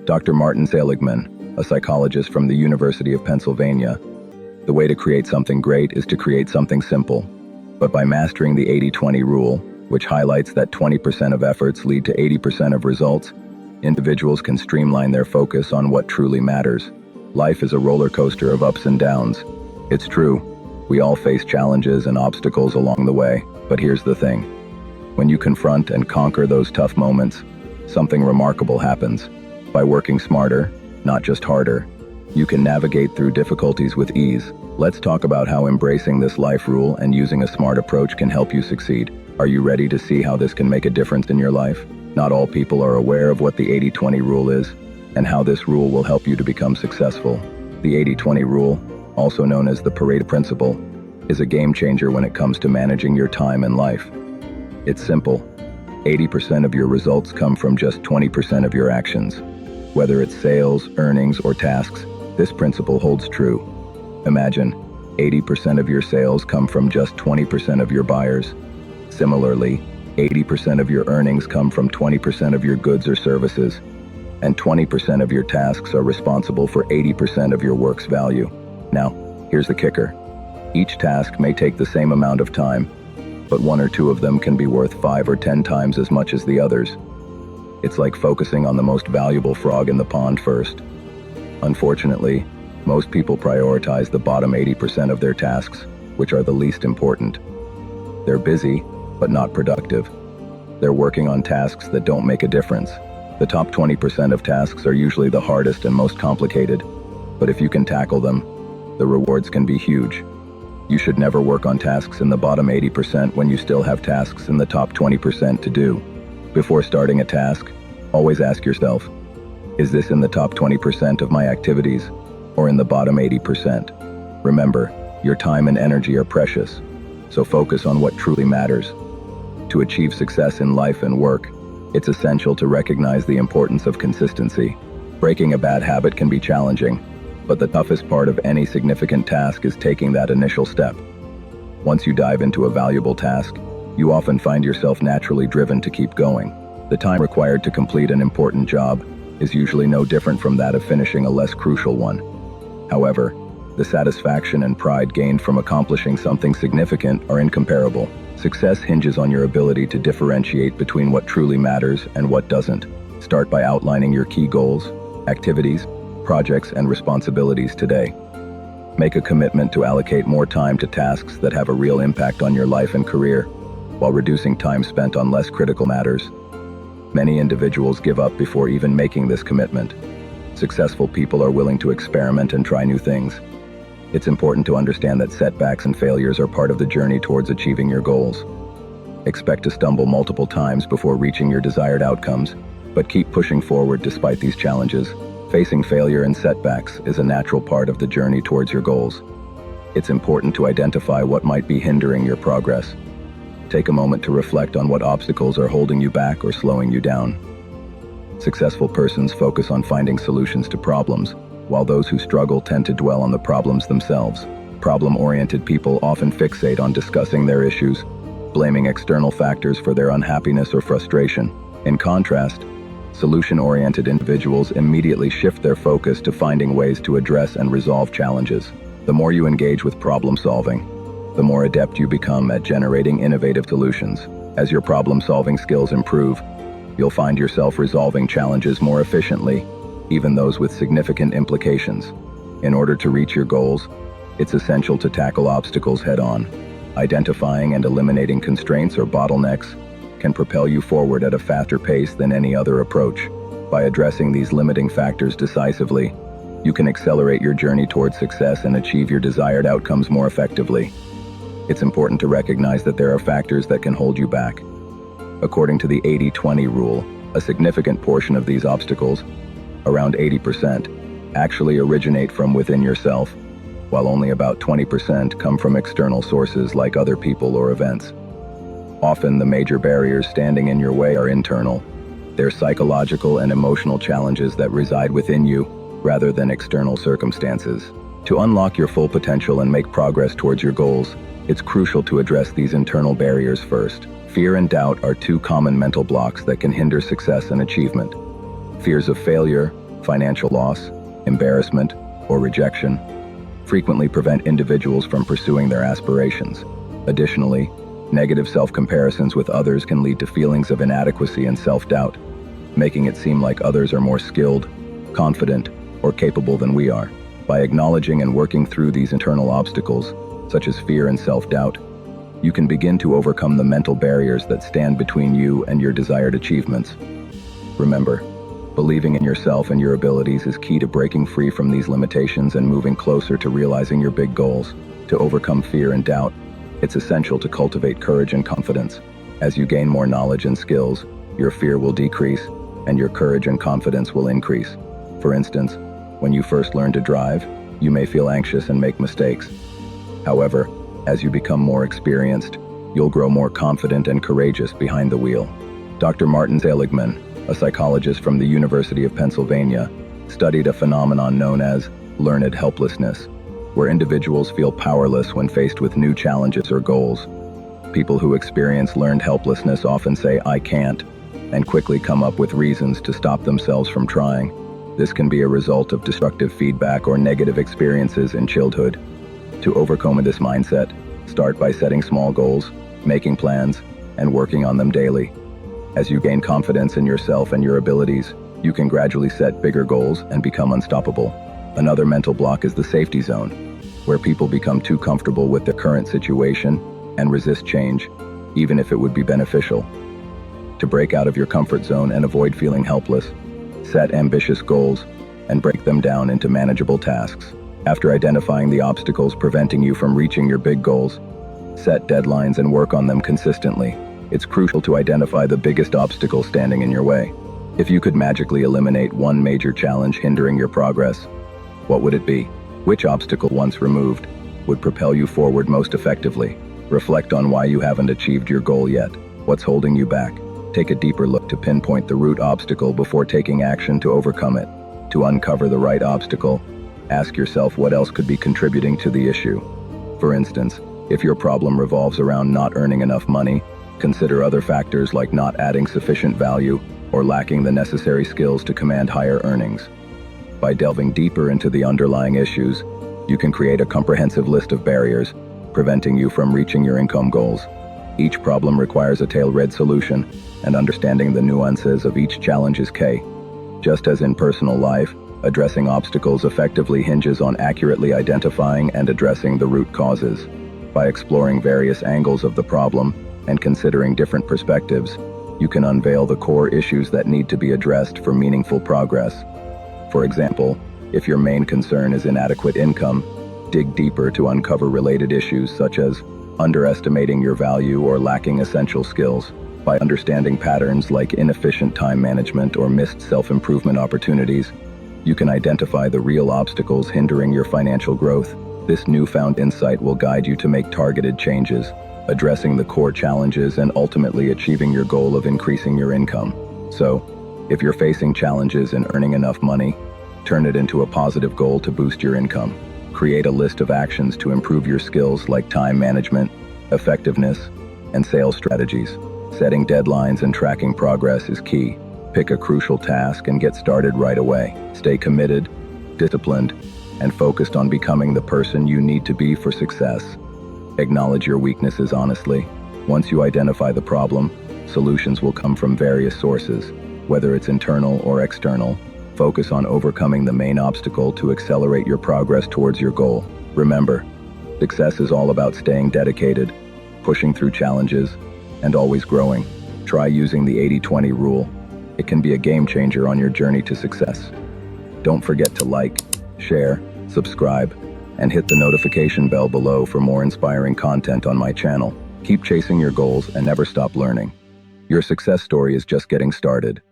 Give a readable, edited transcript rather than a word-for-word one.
Dr. Martin Seligman, a psychologist from the University of Pennsylvania. The way to create something great is to create something simple. But by mastering the 80-20 rule, which highlights that 20% of efforts lead to 80% of results, individuals can streamline their focus on what truly matters. Life is a roller coaster of ups and downs. It's true, we all face challenges and obstacles along the way, but here's the thing. When you confront and conquer those tough moments, something remarkable happens. By working smarter, not just harder, you can navigate through difficulties with ease. Let's talk about how embracing this life rule and using a smart approach can help you succeed. Are you ready to see how this can make a difference in your life? Not all people are aware of what the 80-20 rule is and how this rule will help you to become successful. The 80-20 rule, also known as the Pareto Principle, is a game changer when it comes to managing your time and life. It's simple. 80% of your results come from just 20% of your actions. Whether it's sales, earnings, or tasks, this principle holds true. Imagine, 80% of your sales come from just 20% of your buyers. Similarly, 80% of your earnings come from 20% of your goods or services, and 20% of your tasks are responsible for 80% of your work's value. Now, here's the kicker. Each task may take the same amount of time, but one or two of them can be worth 5 or 10 times as much as the others. It's like focusing on the most valuable frog in the pond first. Unfortunately, most people prioritize the bottom 80% of their tasks, which are the least important. They're busy, but not productive. They're working on tasks that don't make a difference. The top 20% of tasks are usually the hardest and most complicated, but if you can tackle them, the rewards can be huge. You should never work on tasks in the bottom 80% when you still have tasks in the top 20% to do. Before starting a task, always ask yourself, is this in the top 20% of my activities or in the bottom 80%? Remember, your time and energy are precious, so focus on what truly matters. To achieve success in life and work, it's essential to recognize the importance of consistency. Breaking a bad habit can be challenging, but the toughest part of any significant task is taking that initial step. Once you dive into a valuable task, you often find yourself naturally driven to keep going. The time required to complete an important job is usually no different from that of finishing a less crucial one. However, the satisfaction and pride gained from accomplishing something significant are incomparable. Success hinges on your ability to differentiate between what truly matters and what doesn't. Start by outlining your key goals, activities, projects, and responsibilities today. Make a commitment to allocate more time to tasks that have a real impact on your life and career, while reducing time spent on less critical matters. Many individuals give up before even making this commitment. Successful people are willing to experiment and try new things. It's important to understand that setbacks and failures are part of the journey towards achieving your goals. Expect to stumble multiple times before reaching your desired outcomes, but keep pushing forward despite these challenges. Facing failure and setbacks is a natural part of the journey towards your goals. It's important to identify what might be hindering your progress. Take a moment to reflect on what obstacles are holding you back or slowing you down. Successful persons focus on finding solutions to problems, while those who struggle tend to dwell on the problems themselves. Problem-oriented people often fixate on discussing their issues, blaming external factors for their unhappiness or frustration. In contrast, solution-oriented individuals immediately shift their focus to finding ways to address and resolve challenges. The more you engage with problem-solving, the more adept you become at generating innovative solutions. As your problem-solving skills improve, you'll find yourself resolving challenges more efficiently, even those with significant implications. In order to reach your goals, it's essential to tackle obstacles head-on. Identifying and eliminating constraints or bottlenecks can propel you forward at a faster pace than any other approach. By addressing these limiting factors decisively, you can accelerate your journey towards success and achieve your desired outcomes more effectively. It's important to recognize that there are factors that can hold you back. According to the 80-20 rule, a significant portion of these obstacles, around 80%, actually originate from within yourself, while only about 20% come from external sources like other people or events. Often the major barriers standing in your way are internal. They're psychological and emotional challenges that reside within you, rather than external circumstances. To unlock your full potential and make progress towards your goals, it's crucial to address these internal barriers first. Fear and doubt are two common mental blocks that can hinder success and achievement. Fears of failure, financial loss, embarrassment, or rejection frequently prevent individuals from pursuing their aspirations. Additionally, negative self-comparisons with others can lead to feelings of inadequacy and self-doubt, making it seem like others are more skilled, confident, or capable than we are. By acknowledging and working through these internal obstacles, such as fear and self-doubt, you can begin to overcome the mental barriers that stand between you and your desired achievements. Remember, believing in yourself and your abilities is key to breaking free from these limitations and moving closer to realizing your big goals. To overcome fear and doubt, it's essential to cultivate courage and confidence. As you gain more knowledge and skills, your fear will decrease, and your courage and confidence will increase. For instance, when you first learn to drive, you may feel anxious and make mistakes. However, as you become more experienced, you'll grow more confident and courageous behind the wheel. Dr. Martin Seligman, a psychologist from the University of Pennsylvania, studied a phenomenon known as learned helplessness, where individuals feel powerless when faced with new challenges or goals. People who experience learned helplessness often say, "I can't," and quickly come up with reasons to stop themselves from trying. This can be a result of destructive feedback or negative experiences in childhood. To overcome this mindset, start by setting small goals, making plans, and working on them daily. As you gain confidence in yourself and your abilities, you can gradually set bigger goals and become unstoppable. Another mental block is the safety zone, where people become too comfortable with their current situation and resist change, even if it would be beneficial. To break out of your comfort zone and avoid feeling helpless, set ambitious goals and break them down into manageable tasks. After identifying the obstacles preventing you from reaching your big goals, set deadlines and work on them consistently. It's crucial to identify the biggest obstacle standing in your way. If you could magically eliminate one major challenge hindering your progress, what would it be? Which obstacle, once removed, would propel you forward most effectively? Reflect on why you haven't achieved your goal yet. What's holding you back? Take a deeper look to pinpoint the root obstacle before taking action to overcome it. To uncover the right obstacle, ask yourself what else could be contributing to the issue. For instance, if your problem revolves around not earning enough money, consider other factors like not adding sufficient value or lacking the necessary skills to command higher earnings. By delving deeper into the underlying issues, you can create a comprehensive list of barriers preventing you from reaching your income goals. Each problem requires a tailor-made solution, and understanding the nuances of each challenge is key. Just as in personal life, addressing obstacles effectively hinges on accurately identifying and addressing the root causes. By exploring various angles of the problem and considering different perspectives, you can unveil the core issues that need to be addressed for meaningful progress. For example, if your main concern is inadequate income, dig deeper to uncover related issues such as underestimating your value or lacking essential skills. By understanding patterns like inefficient time management or missed self-improvement opportunities, you can identify the real obstacles hindering your financial growth. This newfound insight will guide you to make targeted changes, addressing the core challenges and ultimately achieving your goal of increasing your income. So, if you're facing challenges in earning enough money, turn it into a positive goal to boost your income. Create a list of actions to improve your skills like time management, effectiveness, and sales strategies. Setting deadlines and tracking progress is key. Pick a crucial task and get started right away. Stay committed, disciplined, and focused on becoming the person you need to be for success. Acknowledge your weaknesses honestly. Once you identify the problem, solutions will come from various sources, whether it's internal or external. Focus on overcoming the main obstacle to accelerate your progress towards your goal. Remember, success is all about staying dedicated, pushing through challenges, and always growing. Try using the 80-20 rule. It can be a game changer on your journey to success. Don't forget to like, share, subscribe, and hit the notification bell below for more inspiring content on my channel. Keep chasing your goals and never stop learning. Your success story is just getting started.